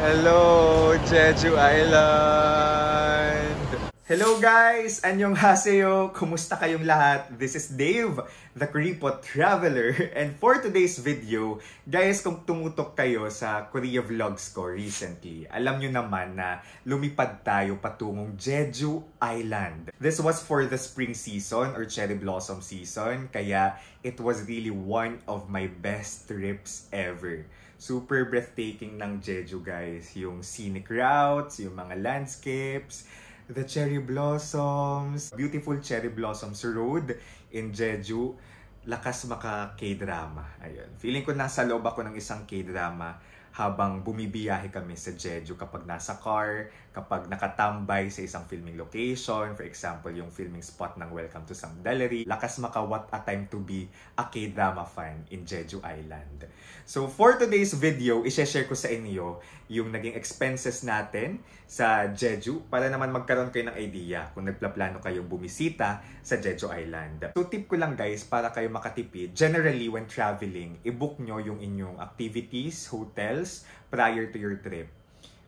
Hello, Jeju Island! Hello guys! Annyeonghaseyo! Kumusta kayong lahat? This is Dave, the Kuripot Traveler. And for today's video, guys, kung tumutok kayo sa Korea vlogs ko recently, alam nyo naman na lumipad tayo patungong Jeju Island. This was for the spring season or cherry blossom season, kaya it was really one of my best trips ever. Super breathtaking ng Jeju, guys. Yung scenic routes, yung mga landscapes, the cherry blossoms, beautiful cherry blossoms road in Jeju. Lakas maka K-drama. Ayun. Feeling ko nasa loob ako ng isang K-drama habang bumibiyahe kami sa Jeju kapag nasa car, kapag nakatambay sa isang filming location, for example, yung filming spot ng Welcome to Samdalari. Lakas maka what a time to be a K-drama fan in Jeju Island. So for today's video, i-share ko sa inyo yung naging expenses natin sa Jeju para naman magkaroon kayo ng idea kung nagplaplano kayong bumisita sa Jeju Island. So tip ko lang guys, para kayo makatipid, generally when traveling, i-book nyo yung inyong activities, hotels, prior to your trip.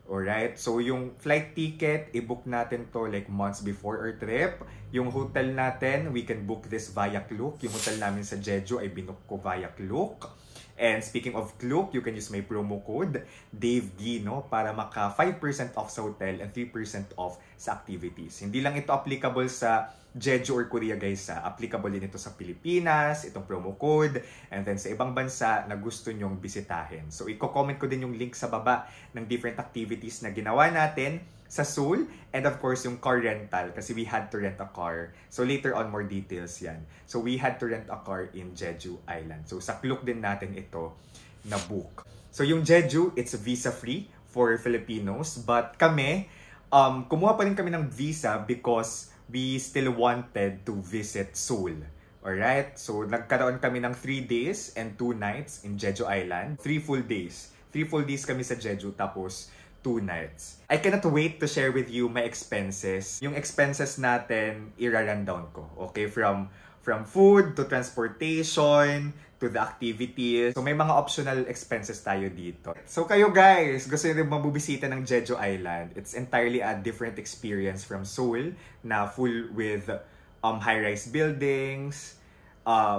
Alright? So yung flight ticket, i-book natin to like months before our trip. Yung hotel natin, we can book this via Klook. Yung hotel namin sa Jeju ay binook ko via Klook. And speaking of Klook, you can use my promo code DaveGino para maka 5% off sa hotel and 3% off sa activities. Hindi lang ito applicable sa Jeju or Korea guys. Applicable din ito sa Pilipinas, itong promo code, and then sa ibang bansa na gusto nyong bisitahin. So i-comment ko din yung link sa baba ng different activities na ginawa natin sa Seoul, and of course yung car rental kasi we had to rent a car. So later on more details yan. So we had to rent a car in Jeju Island. So sa Klook din natin ito na book. So yung Jeju, it's visa free for Filipinos, but kami kumuha pa rin kami ng visa because we still wanted to visit Seoul. Alright? So nagkaroon kami ng 3 days and 2 nights in Jeju Island. 3 full days. 3 full days kami sa Jeju tapos 2 nights. I cannot wait to share with you my expenses. Yung expenses natin, i-rundown ko. Okay? From food to transportation to the activities. So may mga optional expenses tayo dito. So kayo guys, gusto nyo rin mabubisita ng Jeju Island. It's entirely a different experience from Seoul na full with high-rise buildings,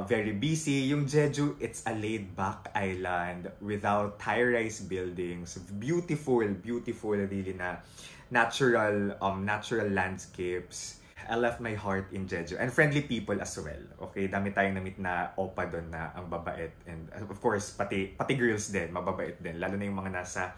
very busy. Yung Jeju, it's a laid-back island without high-rise buildings. Beautiful really na natural landscapes. I left my heart in Jeju. And friendly people as well. Okay, dami tayong na-meet na opa doon na ang babait. And of course, pati girls din, mababait din. Lalo na yung mga nasa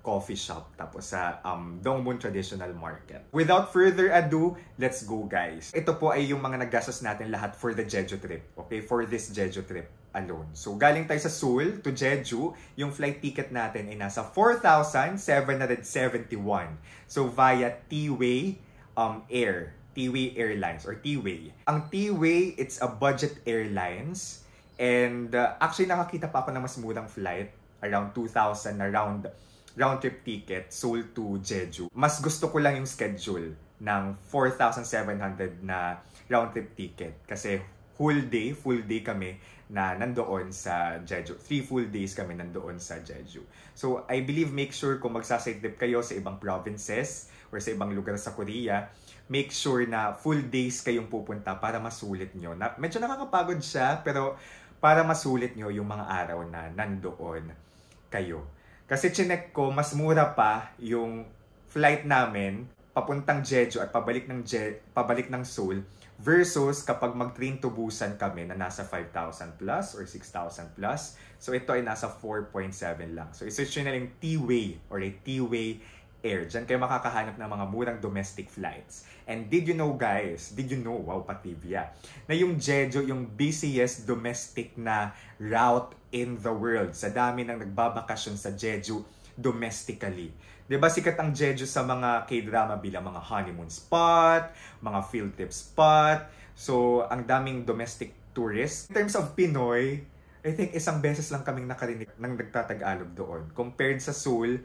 coffee shop tapos sa Dongmun Traditional Market. Without further ado, let's go guys. Ito po ay yung mga naggastos natin lahat for the Jeju trip. Okay, for this Jeju trip alone. So galing tayo sa Seoul to Jeju, yung flight ticket natin ay nasa 4,771. So via T-Way Air. T-Way Airlines or T-Way. Ang T-Way, it's a budget airlines. And actually nakakita pa ako ng mas murang flight, around 2,000 na round trip ticket, Seoul to Jeju. Mas gusto ko lang yung schedule ng 4,700 na round trip ticket. Kasi full day kami na nandoon sa Jeju. 3 full days kami nandoon sa Jeju. So I believe make sure kung magsaside trip kayo sa ibang provinces or sa ibang lugar sa Korea, make sure na full days kayong pupunta para masulit nyo. Medyo nakakapagod siya, pero para masulit nyo yung mga araw na nandoon kayo. Kasi chinek ko, mas mura pa yung flight namin papuntang Jeju at pabalik ng Seoul versus kapag mag-train to Busan kami na nasa 5,000 plus or 6,000 plus. So ito ay nasa 4.7 lang. So isearch nyo na yung T-Way or a T-Way Air. Diyan kayo makakahanap ng mga murang domestic flights. And did you know guys, wow patrivia, na yung Jeju, yung busiest domestic na route in the world. Sa dami ng nagbabakasyon sa Jeju domestically. Diba sikat ang Jeju sa mga K-drama bilang mga honeymoon spot, mga field trip spot. So ang daming domestic tourists. In terms of Pinoy, I think isang beses lang kaming nakarinig ng nagtatagalog doon. Compared sa Seoul,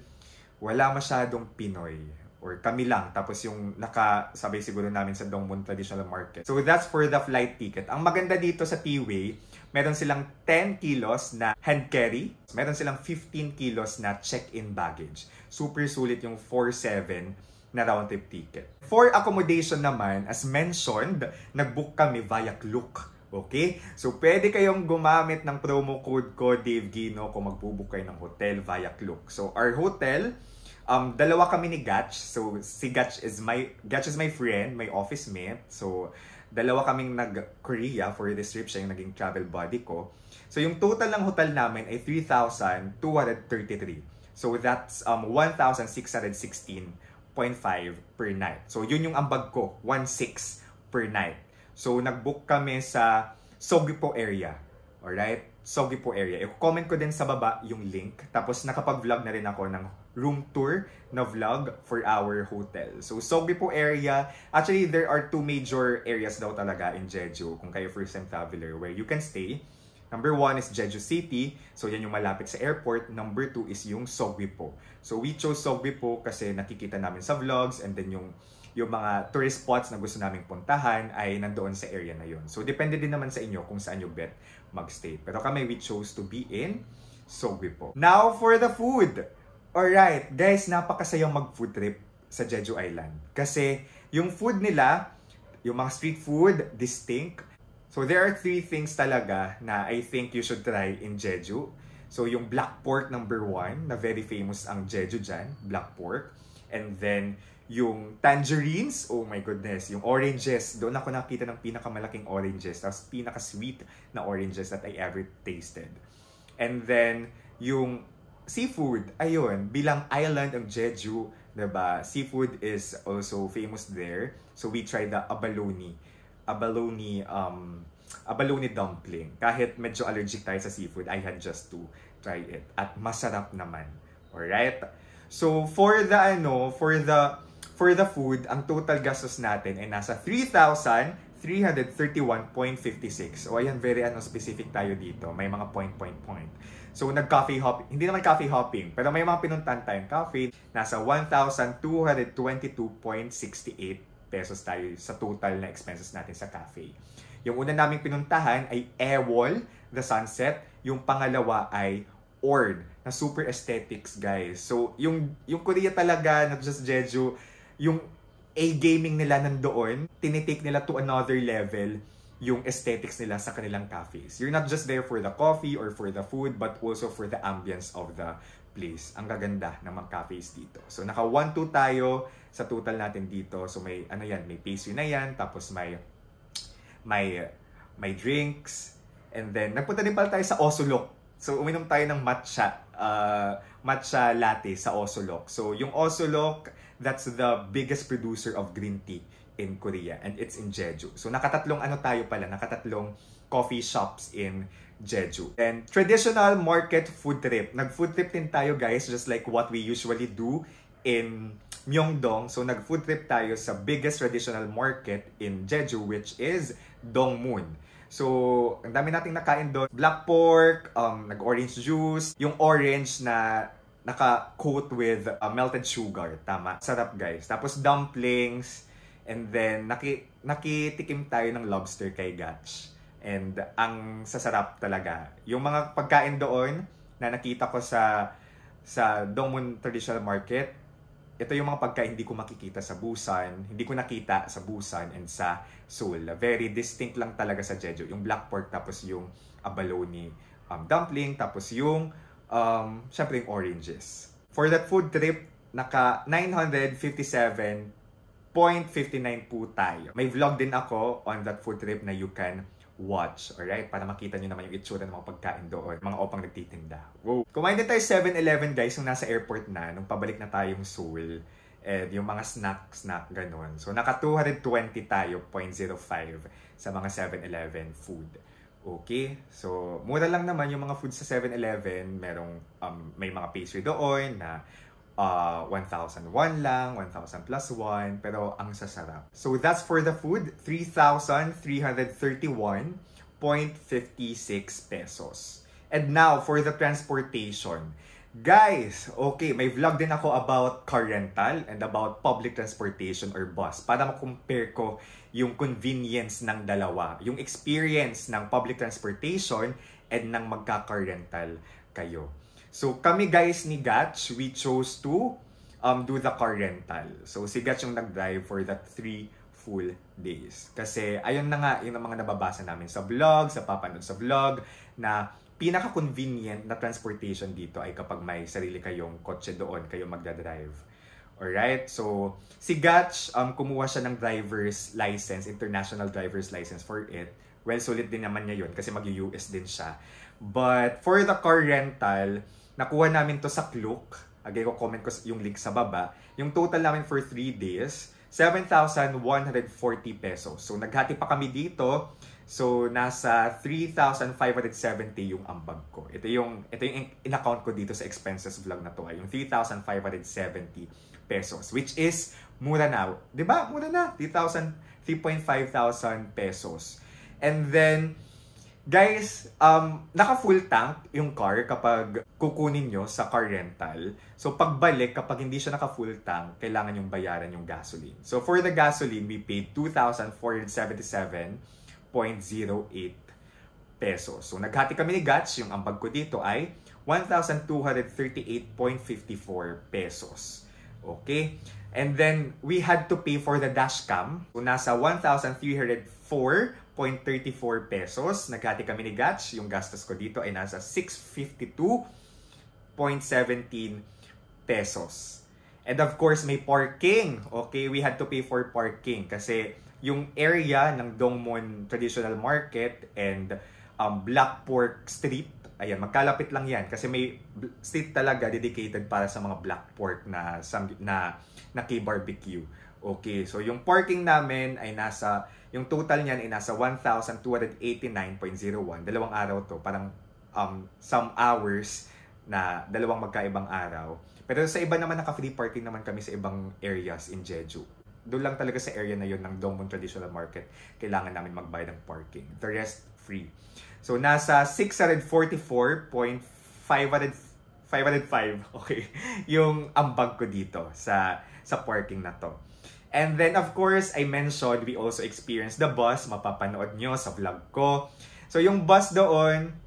wala masyadong Pinoy. or kami lang. Tapos yung nakasabay siguro namin sa Dongmun Traditional Market. So that's for the flight ticket. Ang maganda dito sa T-Way, meron silang 10 kilos na hand carry. Meron silang 15 kilos na check-in baggage. Super sulit yung 4-7 na round-trip ticket. For accommodation naman, as mentioned, nag-book kami via Klook. Okay? So, pwede kayong gumamit ng promo code ko, Dave Gino, kung magbubook kayo ng hotel via Klook. So, our hotel, dalawa kami ni Gatch. So, si Gatch is my friend, my office mate. So, dalawa kaming nag-Korea for this trip. Siya yung naging travel buddy ko. So, yung total ng hotel namin ay 3,233. So, that's 1,616.5 per night. So, yun yung ambag ko, 1,600 per night. So, nag-book kami sa Seogwipo area. Alright? Seogwipo area. I-comment ko din sa baba yung link. Tapos, nakapag-vlog na rin ako ng room tour na vlog for our hotel. So, Seogwipo area. Actually, there are two major areas daw talaga in Jeju kung kayo first-time traveler where you can stay. Number 1 is Jeju City. So, yan yung malapit sa airport. Number 2 is yung Seogwipo. So, we chose Seogwipo kasi nakikita namin sa vlogs and then yung mga tourist spots na gusto naming puntahan ay nandoon sa area na yun. So, depende din naman sa inyo kung saan nyo bet magstay. Pero kami, we chose to be in Seogwipo. Now, for the food. Alright, guys, napakasayang mag-food trip sa Jeju Island. Kasi, yung food nila, yung mga street food, distinct. So, there are 3 things talaga na I think you should try in Jeju. So, yung black pork number 1, na very famous ang Jeju dyan, black pork. And then, yung tangerines, oh my goodness, yung oranges, doon ako nakita ng pinakamalaking oranges, tapos pinaka-sweet na oranges that I ever tasted. And then, yung seafood, ayun, bilang island ng Jeju, diba? Seafood is also famous there. So, we tried the abalone dumpling. Kahit medyo allergic tayo sa seafood, I had just to try it. At masarap naman. Alright? So, for the food, ang total gastos natin ay nasa 3,331.56. O ayan, very specific tayo dito. May mga point. So, nag-coffee hopping. Hindi naman coffee hopping, pero may mga pinuntahan tayong coffee. Nasa 1,222.68 pesos tayo sa total na expenses natin sa cafe. Yung una naming pinuntahan ay Ewol, The Sunset. Yung pangalawa ay Ord, na super aesthetics, guys. So, yung Korea talaga, not just Jeju, yung A-gaming nila nandoon, tinitake nila to another level yung aesthetics nila sa kanilang cafes. You're not just there for the coffee or for the food, but also for the ambience of the place. Ang gaganda ng mga cafes dito. So, naka 1-2 tayo sa total natin dito. So, may pastry na yan, tapos may drinks, and then, nagpunta din pala tayo sa Osulok. So, uminom tayo ng matcha latte sa Osulok. So, yung Osulok, that's the biggest producer of green tea in Korea. And it's in Jeju. So, nakatatlong coffee shops in Jeju. And traditional market food trip. Nag-food trip din tayo, guys, just like what we usually do in Myeongdong. So, nag-food trip tayo sa biggest traditional market in Jeju, which is Dongmun. So, ang dami nating nakain doon. Black pork, nag-orange juice, yung orange na naka-coat with melted sugar. Tama. Sarap, guys. Tapos dumplings. And then, nakitikim tayo ng lobster kay Gatch. And ang sasarap talaga. Yung mga pagkain doon na nakita ko sa Dongmun Traditional Market, ito yung mga pagkain hindi ko makikita sa Busan, hindi ko nakita sa Busan and sa Seoul. Very distinct lang talaga sa Jeju. Yung black pork, tapos yung abalone dumpling, tapos yung syempre yung oranges. For that food trip, naka 957.59 po tayo. May vlog din ako on that food trip na you can watch, alright? Para makita nyo naman yung itsura ng mga pagkain doon. Mga opang nagtitinda. Wow! Kumain din tayo 7-Eleven, guys, yung nasa airport na, nung pabalik na tayong Seoul. And yung mga snack, ganun. So, naka 220 tayo, 0.05 sa mga 7-Eleven food. Okay? So, mura lang naman yung mga food sa 7-Eleven. May mga pastry doon na 1,001 lang, 1,000 plus 1, pero ang sasarap. So that's for the food, 3,331.56 pesos. And now for the transportation, Guys, okay, may vlog din ako about car rental and about public transportation or bus para ma-compare ko yung convenience ng dalawa, yung experience ng public transportation and ng magka-car rental kayo. So kami guys ni Gatch, we chose to do the car rental. So si Gatch yung nag-drive for that 3 full days. Kasi ayun na nga, yun ang mga nababasa namin sa vlog, sa papanood sa vlog, na pinaka-convenient na transportation dito ay kapag may sarili kayong kotse doon, kayo magdadrive. Alright? So, si Gatch, kumuha siya ng driver's license, international driver's license for it. Well, sulit din naman niya yun kasi mag-US din siya. But, for the car rental, nakuha namin to sa Klook. Again, ko comment ko yung link sa baba. Yung total namin for 3 days, 7,140 pesos. So, naghati pa kami dito. So, nasa 3,570 yung ambag ko. Ito yung in-account ko dito sa expenses vlog na to. Yung 3,570 pesos. Which is, mura na. Diba? Mura na. 3,500 pesos. And then, guys, naka-full tank yung car kapag kukunin nyo sa car rental. So, pagbalik, kapag hindi siya naka-full tank, kailangan yung bayaran yung gasoline. So, for the gasoline, we paid 2,477.08 pesos. So, naghati kami ni Gatch. Yung ambag ko dito ay 1,238.54 pesos. Okay? And then, we had to pay for the dashcam. So, nasa 1,304.34 pesos. Naghati kami ni Gatch. Yung gastos ko dito ay nasa 652.17 pesos. And of course, may parking. Okay? We had to pay for parking kasi yung area ng Dongmon Traditional Market and Black Pork Street, ayan, magkalapit lang yan kasi may street talaga dedicated para sa mga black pork na K-barbecue. Okay, so yung parking namin ay yung total niyan ay nasa 1,289.01. Dalawang araw to, parang some hours na dalawang magkaibang araw. Pero sa iba naman naka-free parking naman kami sa ibang areas in Jeju. Doon lang talaga sa area na yun ng Dongmon Traditional Market, kailangan namin magbayad ng parking. The rest, free. So, nasa 644.505, okay, yung ambag ko dito sa parking na to. And then, of course, I mentioned we also experienced the bus. Mapapanood nyo sa vlog ko. So, yung bus doon,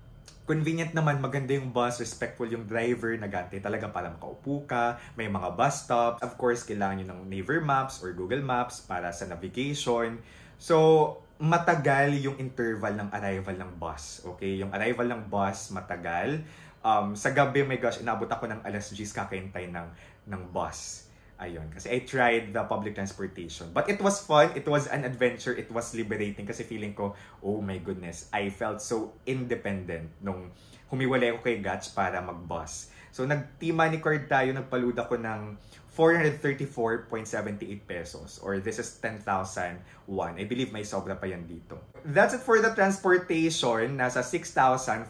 convenient naman, maganda yung bus, respectful yung driver, nagante talaga para makaupo ka, may mga bus stops. Of course, kailangan nyo ng Naver Maps or Google Maps para sa navigation. So, matagal yung interval ng arrival ng bus. Okay? Yung arrival ng bus, matagal. Sa gabi, my gosh, inabot ako ng alas 10 kakaintay ng bus. Ayun, kasi I tried the public transportation. But it was fun, it was an adventure, it was liberating kasi feeling ko, oh my goodness, I felt so independent nung humiwalay ako kay Gatch para mag-bus. So nag-T-Money card tayo, nagpaluda ko ng 434.78 pesos or this is 10,001. I believe may sobra pa yan dito. That's it for the transportation, nasa 6,540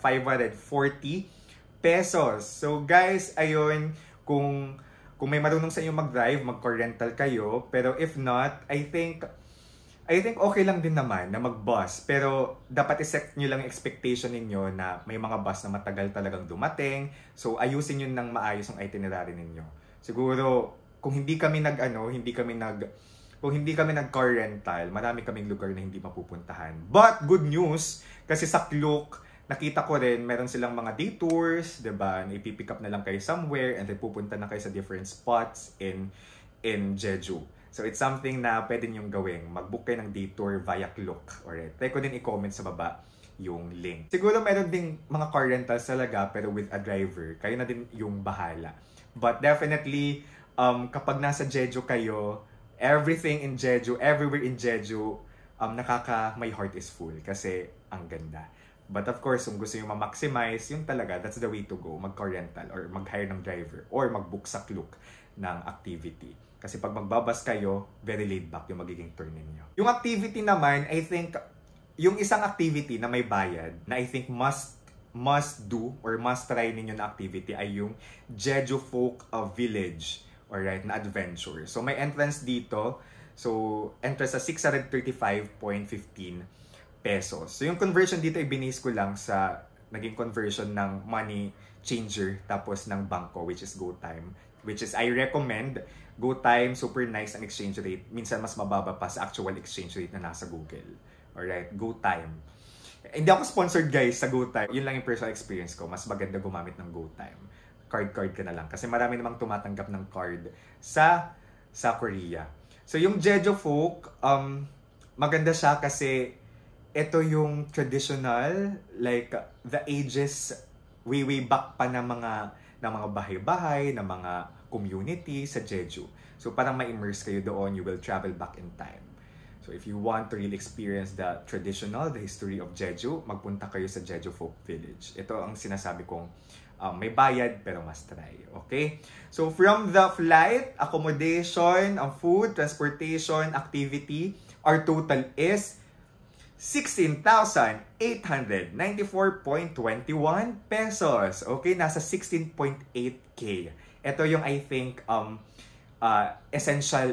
pesos. So guys, ayun, kung may marunong sa inyo mag-drive, mag-car rental kayo. Pero if not, I think okay lang din naman na mag-bus. Pero dapat iset nyo lang expectation ninyo na may mga bus na matagal talagang dumating. So ayusin nyo ng maayos ang itinerary ninyo. Siguro, kung hindi kami nag-car rental, marami kaming lugar na hindi mapupuntahan. But good news, kasi sa Klook, nakita ko rin, meron silang mga detours, diba? Ipipick up na lang kayo somewhere and then pupunta na kayo sa different spots in Jeju. So it's something na pwede nyong gawin. Mag-book kayo ng detour via Klook. Alright. Try ko din i-comment sa baba yung link. Siguro meron ding mga car rentals talaga pero with a driver. Kayo na din yung bahala. But definitely, kapag nasa Jeju kayo, everything in Jeju, everywhere in Jeju, my heart is full kasi ang ganda. But of course, kung gusto nyo ma-maximize, yung talaga, that's the way to go. Mag-car rental or mag-hire ng driver or mag-book sa Klook ng activity. Kasi pag magbabas kayo, very laid back yung magiging turn ninyo. Yung activity naman, I think, yung isang activity na may bayad, na I think must do or must try ninyo na activity ay yung Jeju Folk Village, alright, na adventure. So may entrance dito. So entrance sa 635.15 pesos. So yung conversion dito, i-binase ko lang sa naging conversion ng money changer tapos ng bangko, which is GoTyme. Which is, I recommend GoTyme, super nice ang exchange rate. Minsan mas mababa pa sa actual exchange rate na nasa Google. Alright, GoTyme. Hindi ako sponsored guys sa GoTyme. Yun lang yung personal experience ko. Mas maganda gumamit ng GoTyme. Card ka na lang. Kasi marami namang tumatanggap ng card sa Korea. So yung Jeju Folk, maganda siya kasi ito yung traditional, like the ages way back pa ng mga bahay-bahay, ng mga community sa Jeju. So parang ma-immerse kayo doon, you will travel back in time. So if you want to really experience the traditional, the history of Jeju, magpunta kayo sa Jeju Folk Village. Ito ang sinasabi kong may bayad pero must try. Okay? So from the flight, accommodation, ang food, transportation, activity, our total is 16,894.21 pesos. Okay? Nasa 16.8K. Ito yung I think essential.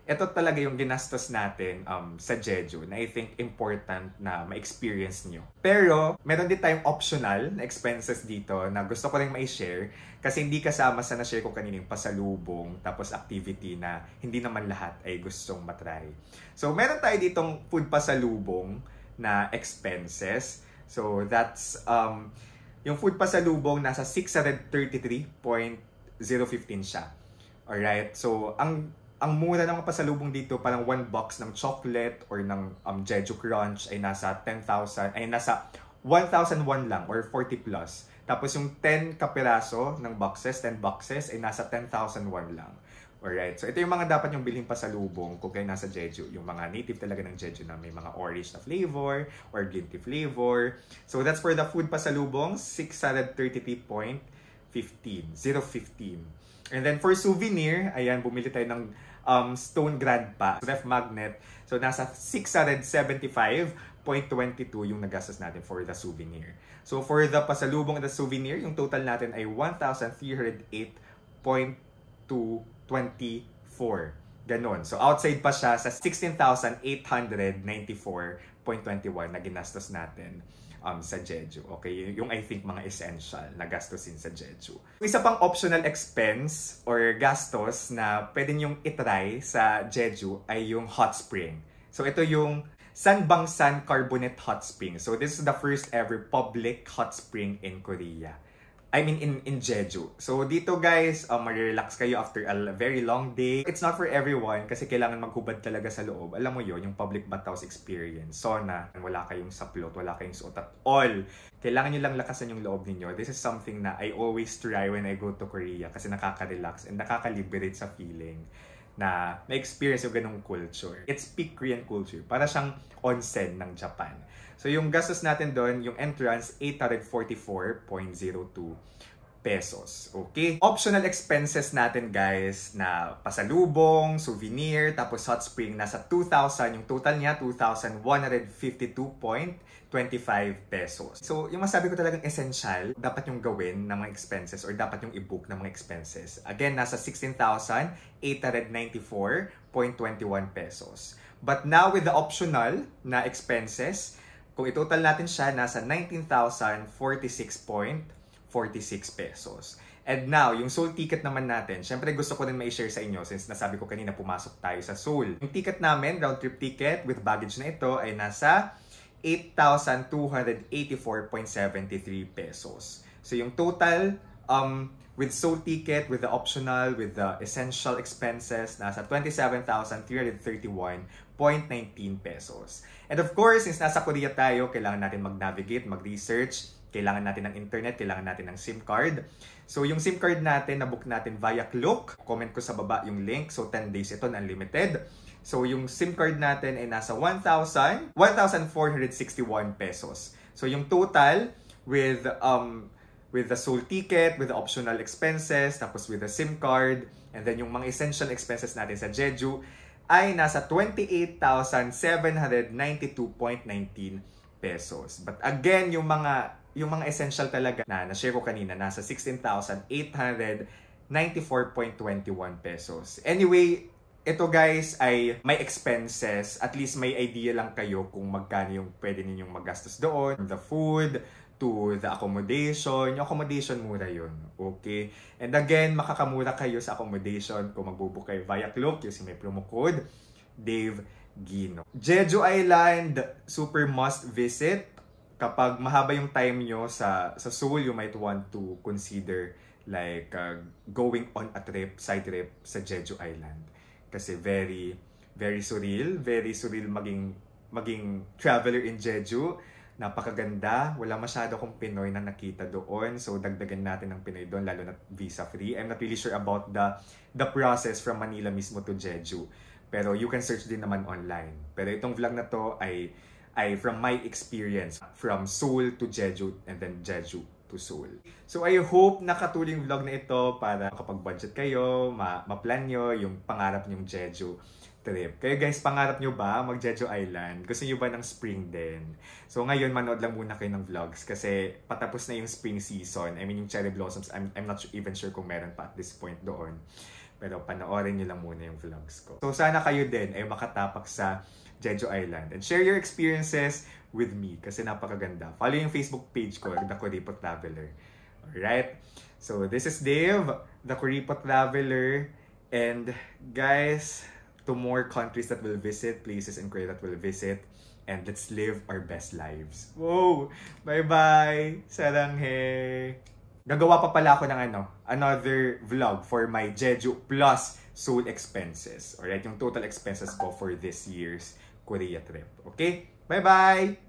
Ito talaga yung ginastos natin sa Jeju na I think important na ma-experience nyo. Pero, meron din tayong optional na expenses dito na gusto ko rin ma-share kasi hindi kasama sa na-share ko kanina yung pasalubong tapos activity na hindi naman lahat ay gustong matry. So, meron tayo ditong food pasalubong na expenses. So, that's yung food pasalubong nasa 633.015 siya. Alright? So, ang mura ng pasalubong dito, parang 1 box ng chocolate or ng Jeju Crunch ay nasa 1,001 lang or 40 plus. Tapos yung 10 kapiraso ng boxes, 10 boxes ay nasa 10,001 lang. Alright, so ito yung mga dapat yung bilhin pasalubong kung kayo nasa Jeju. Yung mga native talaga ng Jeju na may mga orange na flavor or green tea flavor. So that's for the food pasalubong, 633.15. And then for souvenir, ayan, bumili tayo ng Stone Grandpa ref magnet. So nasa 675.22 yung nagastos natin for the souvenir. So for the pasalubong at the souvenir, yung total natin ay 1,308.224. Ganon. So outside pa siya sa 16,894.21 na ginastos natin sa Jeju. Okay? Yung I think mga essential na gastusin sa Jeju. Isa pang optional expense or gastos na pwede nyong itry sa Jeju ay yung hot spring. So ito yung Sanbangsan Carbonate Hot Spring. So this is the first ever public hot spring in Korea. I mean in Jeju. So dito guys, mag-relax kayo after a very long day. It's not for everyone kasi kailangan maghubad talaga sa loob. Alam mo yon, yung public bathhouse experience. Sauna, wala kayong saplot, wala kayong suot at all. Kailangan nyo lang lakasan yung loob ninyo. This is something na I always try when I go to Korea kasi nakaka-relax and nakaka-liberate sa feeling na na-experience yung ganong culture. It's peak Korean culture. Para siyang onsen ng Japan. So yung gastos natin doon, yung entrance, 844.02 pesos. Okay? Optional expenses natin guys na pasalubong, souvenir, tapos hot spring, nasa 2,000. Yung total niya, 2,152.25 pesos. So yung masabi ko talagang essential, dapat yung gawin ng mga expenses or dapat yung i-book ng mga expenses. Again, nasa 16,894.21 pesos. But now with the optional na expenses, kung i-total natin siya, nasa 19,046.46 pesos. And now, yung Seoul ticket naman natin, syempre gusto ko din ma-share sa inyo since nasabi ko kanina pumasok tayo sa Seoul. Yung ticket namin, round trip ticket with baggage na ito ay nasa 8,284.73 pesos. So yung total with Seoul ticket, with the optional, with the essential expenses, nasa 27,331.19 pesos. And of course, since nasa Korea tayo, kailangan natin mag-navigate, mag-research, kailangan natin ng internet, kailangan natin ng SIM card. So yung SIM card natin, nabook natin via Klook. Comment ko sa baba yung link. So 10 days ito, unlimited. So yung SIM card natin ay nasa 1,461 pesos. So yung total with the Seoul ticket, with the optional expenses, tapos with the SIM card, and then yung mga essential expenses natin sa Jeju, ay nasa 28,792.19 pesos. But again, yung mga essential talaga na share ko kanina, nasa 16,894.21 pesos. Anyway, ito guys ay may expenses. At least may idea lang kayo kung magkano yung pwede ninyong magastos doon. The food, to the accommodation. Yung accommodation, mura yun. Okay? And again, makakamura kayo sa accommodation kung magbubook kayo via Klook using may promo code Dave Gino. Jeju Island, super must visit. Kapag mahaba yung time nyo sa Seoul, you might want to consider like going on a trip, side trip sa Jeju Island. Kasi very surreal. Very surreal maging traveler in Jeju. Napakaganda. Wala masyado akong Pinoy na nakita doon. So, dagdagan natin ng Pinoy doon, lalo na visa-free. I'm not really sure about the process from Manila mismo to Jeju. Pero you can search din naman online. Pero itong vlog na to ay from my experience. From Seoul to Jeju and then Jeju to Seoul. So, I hope nakatulong vlog na ito para kapag budget kayo, ma-plan nyo yung pangarap nyong Jeju trip. Kayo guys, pangarap nyo ba mag Jeju Island? Gusto nyo ba ng spring din? So ngayon, manood lang muna kayo ng vlogs kasi patapos na yung spring season. I mean, yung cherry blossoms, I'm not even sure kung meron pa at this point doon. Pero panoorin nyo lang muna yung vlogs ko. So sana kayo din ay makatapak sa Jeju Island. And share your experiences with me kasi napakaganda. Follow yung Facebook page ko, The Kuripo Traveler. Alright? So this is Dave, The Kuripo Traveler. And guys, to more countries that we'll visit, places in Korea that we'll visit, and let's live our best lives. Whoa! Bye-bye! Saranghe! Gagawa pa pala ako ng another vlog for my Jeju plus Seoul expenses. Alright? Yung total expenses ko for this year's Korea trip. Okay? Bye-bye!